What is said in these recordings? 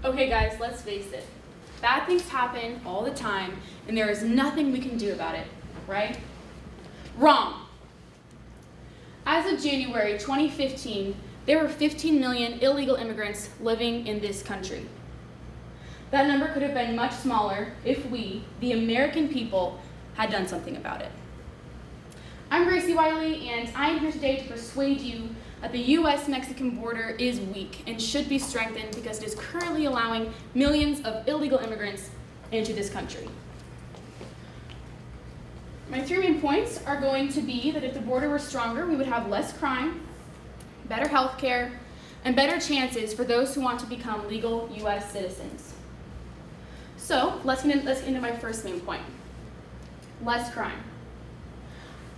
Okay guys, let's face it. Bad things happen all the time, and there is nothing we can do about it, right? Wrong. As of January 2015, there were 15 million illegal immigrants living in this country. That number could have been much smaller if we, the American people, had done something about it. I'm Gracie Wiley, and I'm here today to persuade you that the U.S.-Mexican border is weak and should be strengthened because it is currently allowing millions of illegal immigrants into this country. My 3 main points are going to be that if the border were stronger, we would have less crime, better health care, and better chances for those who want to become legal U.S. citizens. So let's get into my first main point, less crime.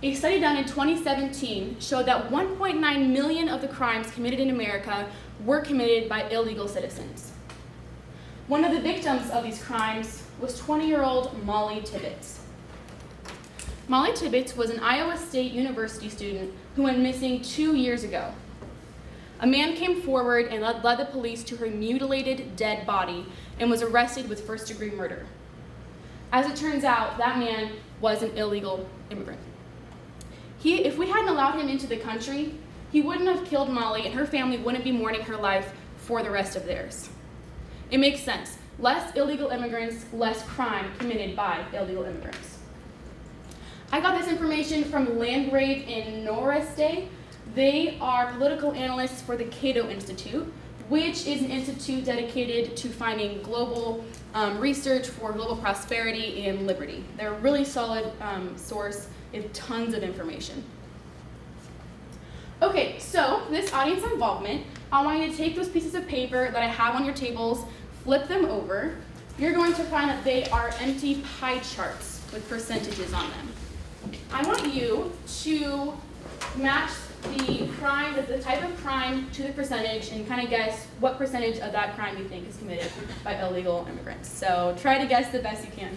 A study done in 2017 showed that 1.9 million of the crimes committed in America were committed by illegal citizens. One of the victims of these crimes was 20-year-old Molly Tibbetts. Molly Tibbetts was an Iowa State University student who went missing 2 years ago. A man came forward and led the police to her mutilated, dead body and was arrested with first-degree murder. As it turns out, that man was an illegal immigrant. If we hadn't allowed him into the country, he wouldn't have killed Molly and her family wouldn't be mourning her life for the rest of theirs. It makes sense. Less illegal immigrants, less crime committed by illegal immigrants. I got this information from Landgrave and Norreste. They are political analysts for the Cato Institute, which is an institute dedicated to finding global research for global prosperity and liberty. They're a really solid source with tons of information. Okay, so for this audience involvement, I want you to take those pieces of paper that I have on your tables, flip them over. You're going to find that they are empty pie charts with percentages on them. I want you to match the crime, the type of crime to the percentage and kind of guess what percentage of that crime you think is committed by illegal immigrants. So try to guess the best you can.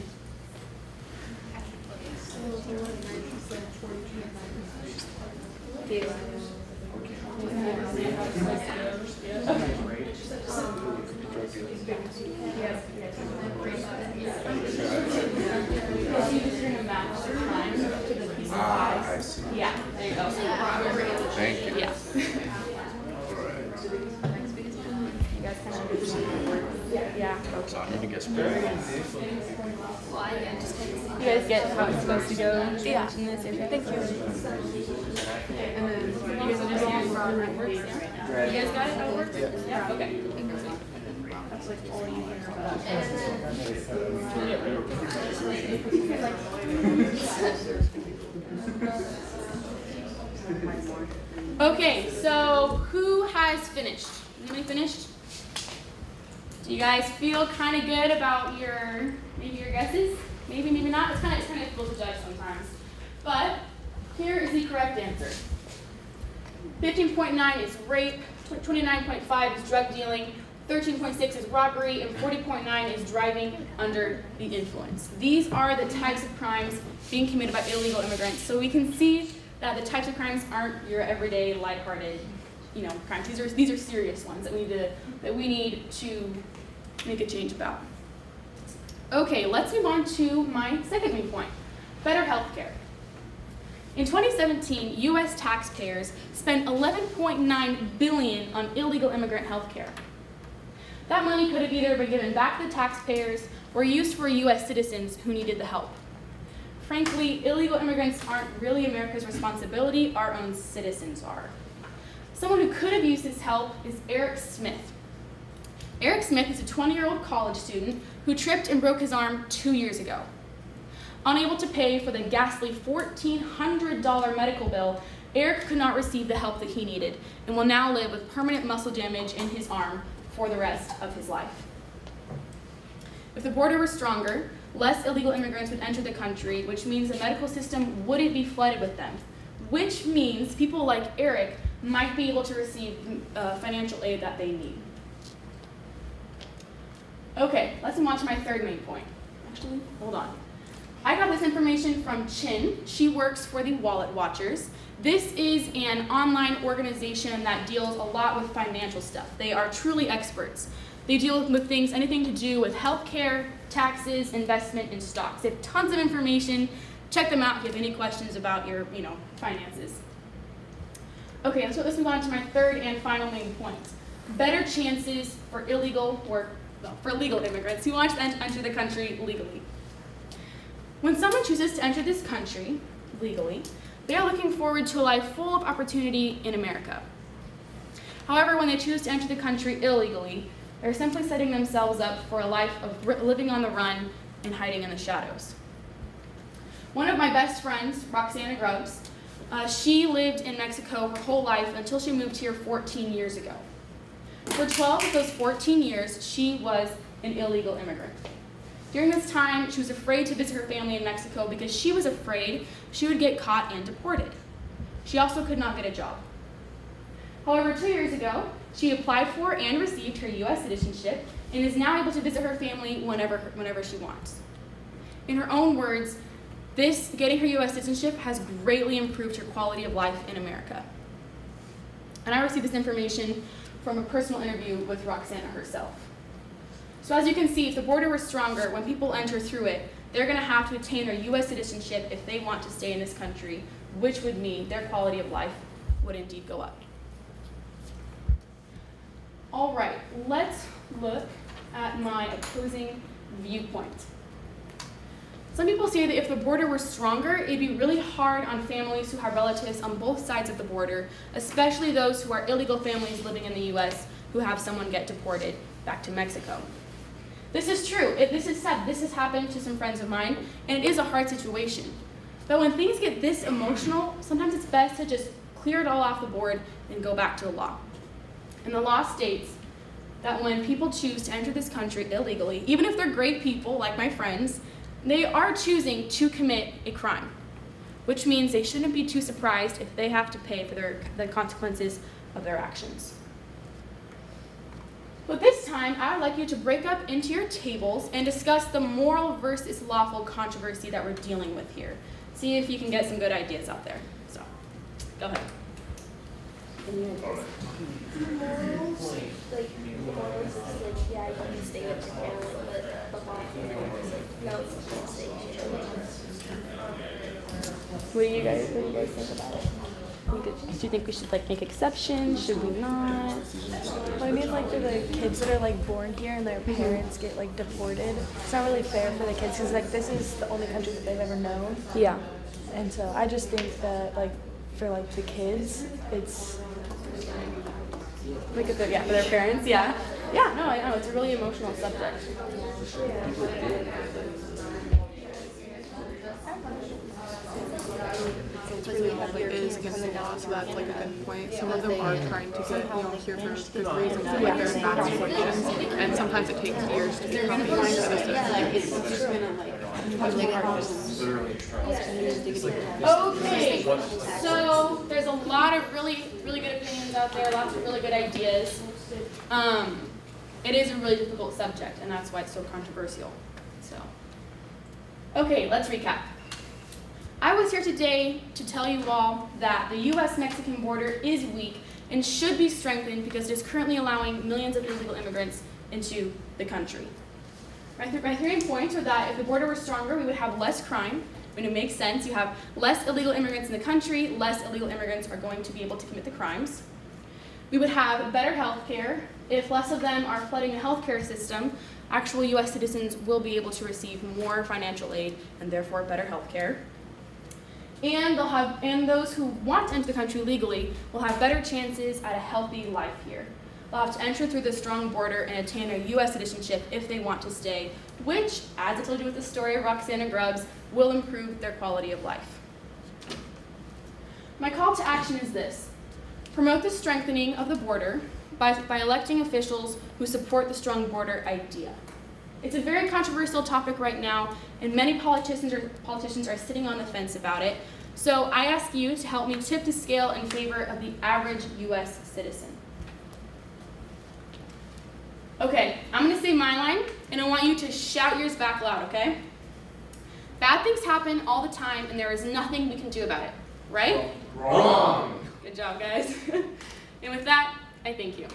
I see. Yeah, there you go. Thank you. Yeah. You guys kind of, yeah. So I need to guess. You guys get how it's supposed to go? Yeah. Thank you. And then You guys are just using how it works, yeah? You guys got it, how it works? Yeah, okay. That's like all you hear about. Okay, so who has finished? Anybody finished? Do you guys feel kind of good about maybe your guesses? Maybe, maybe not. It's kind of difficult to judge sometimes. But here is the correct answer. 15.9 is rape, 29.5 is drug dealing, 13.6 is robbery, and 40.9 is driving under the influence. These are the types of crimes being committed by illegal immigrants. So we can see that the types of crimes aren't your everyday lighthearted, crimes. These are serious ones that we need to make a change about. Okay, let's move on to my second main point, better health care. In 2017, U.S. taxpayers spent $11.9 billion on illegal immigrant health care. That money could have either been given back to the taxpayers or used for U.S. citizens who needed the help. Frankly, illegal immigrants aren't really America's responsibility, our own citizens are. Someone who could have used this help is Eric Smith. Eric Smith is a 20-year-old college student who tripped and broke his arm 2 years ago. Unable to pay for the ghastly $1,400 medical bill, Eric could not receive the help that he needed and will now live with permanent muscle damage in his arm for the rest of his life. If the border were stronger, less illegal immigrants would enter the country, which means the medical system wouldn't be flooded with them, which means people like Eric might be able to receive financial aid that they need. Okay, let's move on to my third main point. Actually, hold on. I got this information from Chin. She works for the Wallet Watchers. This is an online organization that deals a lot with financial stuff. They are truly experts. They deal with things, anything to do with healthcare, taxes, investment, and stocks. They have tons of information. Check them out if you have any questions about your, finances. Okay, so let's move on to my third and final main point. Better chances for legal immigrants who want to enter the country legally. When someone chooses to enter this country legally, they are looking forward to a life full of opportunity in America. However, when they choose to enter the country illegally, they're simply setting themselves up for a life of living on the run and hiding in the shadows. One of my best friends, Roxana Grubbs, she lived in Mexico her whole life until she moved here 14 years ago. For 12 of those 14 years, she was an illegal immigrant. During this time, she was afraid to visit her family in Mexico because she was afraid she would get caught and deported. She also could not get a job. However, 2 years ago, she applied for and received her U.S. citizenship and is now able to visit her family whenever she wants. In her own words, getting her U.S. citizenship has greatly improved her quality of life in America. And I received this information from a personal interview with Roxana herself. So as you can see, if the border were stronger, when people enter through it, they're going to have to attain their U.S. citizenship if they want to stay in this country, which would mean their quality of life would indeed go up. All right, let's look at my opposing viewpoint. Some people say that if the border were stronger, it'd be really hard on families who have relatives on both sides of the border, especially those who are illegal families living in the U.S. who have someone get deported back to Mexico. This is true. This is sad. This has happened to some friends of mine, and it is a hard situation. But when things get this emotional, sometimes it's best to just clear it all off the board and go back to the law. And the law states that when people choose to enter this country illegally, even if they're great people like my friends, they are choosing to commit a crime, which means they shouldn't be too surprised if they have to pay for the consequences of their actions. But this time, I would like you to break up into your tables and discuss the moral versus lawful controversy that we're dealing with here. See if you can get some good ideas out there. So, go ahead. Morals, yeah, you can stay with your family, but the law is no, you can't stay with your family. What do you guys think about it? Do you think we should make exceptions? Should we not? Well, I mean, for the kids that are born here and their parents get deported, it's not really fair for the kids because this is the only country that they've ever known. Yeah. And so I just think that for the kids, it's For their parents, yeah. Yeah, no, I know, it's a really emotional subject. It is against the law, so that's a good point. Some of them are trying to get here for good reasons, like their vaccinations, and sometimes it takes years to become a U.S. citizen. Okay, so there's a lot of really good opinions out there, lots of really good ideas. It is a really difficult subject, and that's why it's so controversial. So, okay, let's recap. I was here today to tell you all that the U.S.-Mexican border is weak and should be strengthened because it is currently allowing millions of illegal immigrants into the country. My three points are that if the border were stronger, we would have less crime. When it makes sense, you have less illegal immigrants in the country, less illegal immigrants are going to be able to commit the crimes. We would have better health care. If less of them are flooding the healthcare system, actual U.S. citizens will be able to receive more financial aid and therefore better health care. And those who want to enter the country legally will have better chances at a healthy life here. They'll have to enter through the strong border and attain their U.S. citizenship if they want to stay, which, as I told you with the story of Roxana Grubbs, will improve their quality of life. My call to action is this: promote the strengthening of the border by electing officials who support the strong border idea. It's a very controversial topic right now, and many politicians are sitting on the fence about it. So I ask you to help me tip the scale in favor of the average U.S. citizen. Okay, I'm going to say my line, and I want you to shout yours back loud, okay? Bad things happen all the time, and there is nothing we can do about it, right? Wrong. Good job, guys. And with that, I thank you.